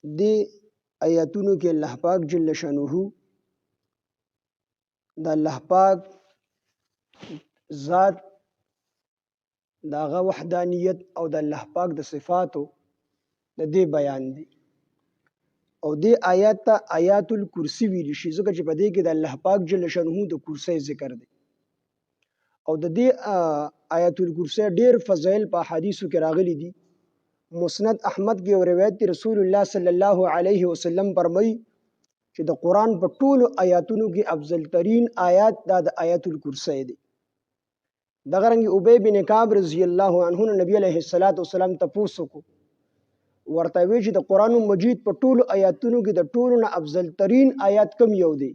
دې آیاتونو کې الله پاک جل شانه د الله پاک ذات داغه وحدانیت او د الله پاک د صفاتو د دې بیان دی او دې آیات ته آیات الکرسی ویل شي ځکه چې په دې کې د الله پاک جل شانه د کرسی ذکر دی او د دې آیات الکرسی ډیر فضایل په حدیثو کې راغلي دي مسند احمد کې روایت دی رسول الله صلی الله علیه وسلم فرمایي چې د قران په ټولو آیاتونو کې افضل ترین آیات د آیات الکرسی دی دغه رنګ ابی بن کعب رضی الله عنه نبی علیه الصلاۃ والسلام تاسو کو ورته وی چې د قران مجید په ټولو آیاتونو کې د ټولو نه افضل ترین آیات کوم یو دی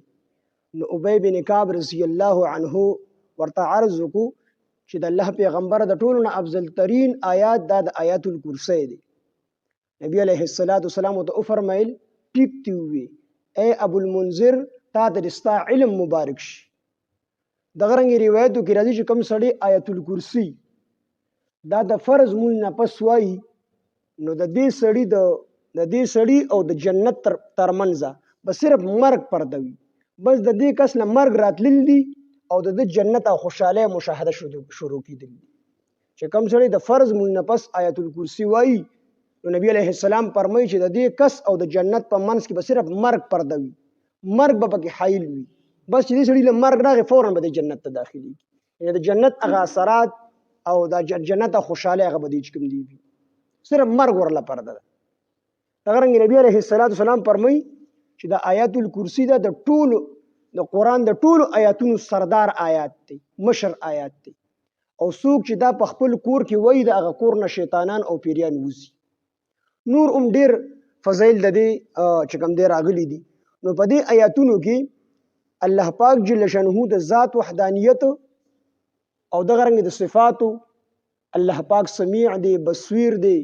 نو ابی بن کعب رضی الله عنه ورته عرض کو چې د الله پیغمبر د ټولو نه افضل ترین آیات د آیات الکرسی دی نبی علیه الصلاۃ والسلام ته فرمایل ټیپ دی وی اے ابو المنذر تا د رستا علم مبارک شي دغه رنګ روایتو کې راځي چې کوم سړی آیت الکرسی دا د فرض مون نه پس وایي نو د دې سړی او د جنت ترمنځ بس صرف مرګ پرده وي بس د دې کس نه مرګ راتلل دي او د جنت او خوشاله مشاهده شروع کیدل چې کوم سړی د فرض مون نه پس آیت الکرسی وایي نو نبی علیه السلام فرمایي چې د دې کس او د جنت په منځ کې به صرف مرګ پرده وي مرګ به پکې حایل وي بس چې دې سړي له مرګ راغی فورا به د جنت ته داخلي یعنی د جنت هغه اثرات او د جنت خوشاله هغه به دې کوم دی صرف مرګ ورله پرده ده دغه رنګ نبی علیه السلام فرمایي چې د آیات الکرسی دا د ټولو د قران د ټولو آیاتونو سردار آیات دی مشر آیات دی او څوک چې دا په خپل کور کې وایي د هغه کور نه شیطانان او پیریان وځي نور ډیر فضایل د دې چې کوم دی راغلي دي نو په دې آیاتونو کې الله پاک جل شانه د ذات وحدانیت او دغه رنګ د صفاتو الله پاک سمیع دی بصیر دی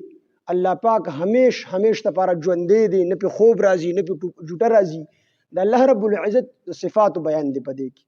الله پاک همیش لپاره ژوندې دی نه په خوب راځي نه په جوټه راځي د الله رب العزت صفاتو بیان دی په دې کې